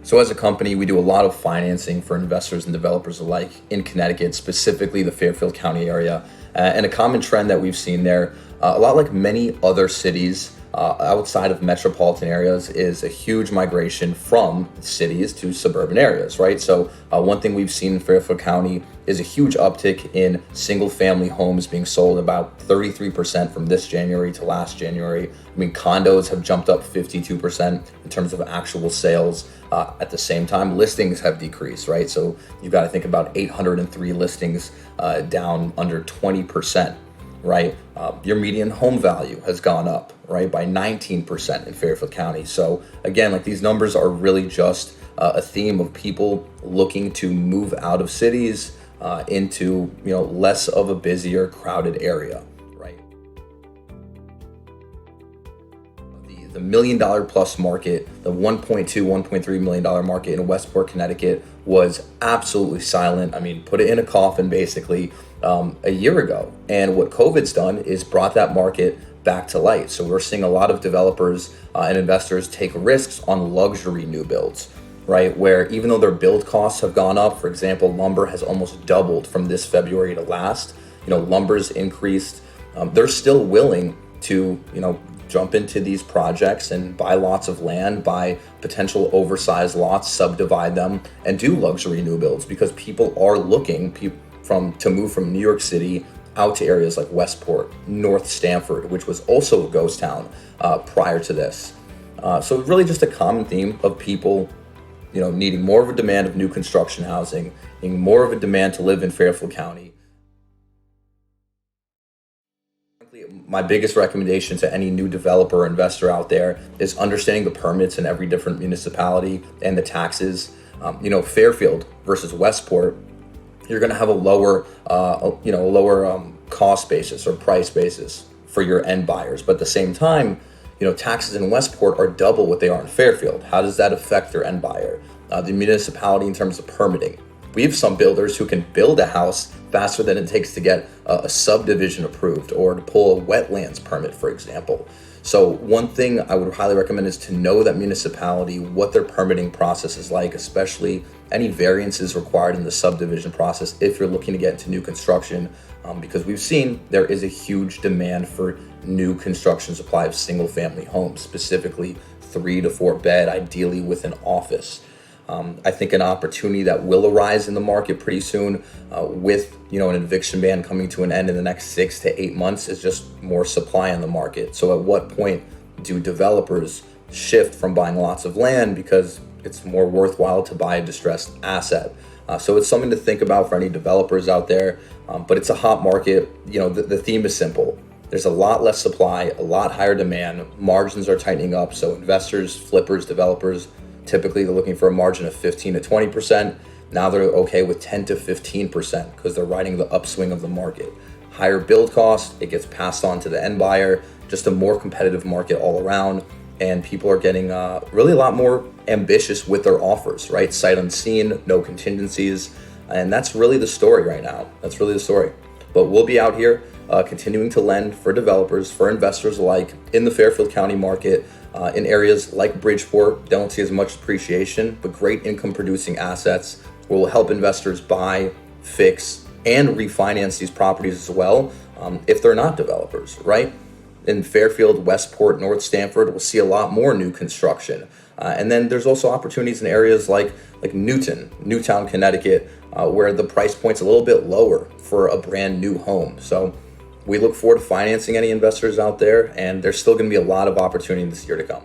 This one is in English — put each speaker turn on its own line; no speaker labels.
So as a company, we do a lot of financing for investors and developers alike in Connecticut, specifically the Fairfield County area. And a common trend that we've seen there, a lot like many other cities outside of metropolitan areas, is a huge migration from cities to suburban areas, right? So one thing we've seen in Fairfield County is a huge uptick in single family homes being sold, about 33% from this January to last January. I mean, condos have jumped up 52% in terms of actual sales. At the same time, listings have decreased, right? So you've got to think about 803 listings, down under 20%, right? Your median home value has gone up, right, by 19% in Fairfield County. So again, like, these numbers are really just a theme of people looking to move out of cities into, less of a busier, crowded area, right? The $1 million plus market, the $1.3 million market in Westport, Connecticut, was absolutely silent. I mean, put it in a coffin basically a year ago. And what COVID's done is brought that market back to light. So we're seeing a lot of developers and investors take risks on luxury new builds, right? Where even though their build costs have gone up, for example, lumber has almost doubled from this February to last. Lumber's increased. They're still willing to, jump into these projects and buy lots of land, buy potential oversized lots, subdivide them, and do luxury new builds, because people are looking to move from New York City out to areas like Westport, North Stamford, which was also a ghost town prior to this. So really just a common theme of people, needing more of a demand of new construction housing, needing more of a demand to live in Fairfield County. My biggest recommendation to any new developer or investor out there is understanding the permits in every different municipality and the taxes. Fairfield versus Westport, you're going to have a lower cost basis or price basis for your end buyers. But at the same time, taxes in Westport are double what they are in Fairfield. How does that affect their end buyer? The municipality in terms of permitting. We have some builders who can build a house faster than it takes to get a subdivision approved or to pull a wetlands permit, for example. So one thing I would highly recommend is to know that municipality, what their permitting process is like, especially any variances required in the subdivision process if you're looking to get into new construction, because we've seen there is a huge demand for new construction supply of single family homes, specifically 3 to 4 bed, ideally with an office. I think an opportunity that will arise in the market pretty soon with an eviction ban coming to an end in the next 6 to 8 months is just more supply in the market. So at what point do developers shift from buying lots of land because it's more worthwhile to buy a distressed asset? So it's something to think about for any developers out there, but it's a hot market. The theme is simple. There's a lot less supply, a lot higher demand, margins are tightening up. So investors, flippers, developers, typically they're looking for a margin of 15 to 20%. Now they're okay with 10 to 15% because they're riding the upswing of the market. Higher build cost, it gets passed on to the end buyer, just a more competitive market all around. And people are getting really a lot more ambitious with their offers, right? Sight unseen, no contingencies. And that's really the story right now. That's really the story. But we'll be out here continuing to lend for developers, for investors alike in the Fairfield County market. In areas like Bridgeport, don't see as much appreciation, but great income producing assets will help investors buy, fix, and refinance these properties as well if they're not developers, right? In Fairfield, Westport, North Stamford, we'll see a lot more new construction. And then there's also opportunities in areas like Newtown, Connecticut, where the price point's a little bit lower for a brand new home. So we look forward to financing any investors out there, and there's still going to be a lot of opportunity this year to come.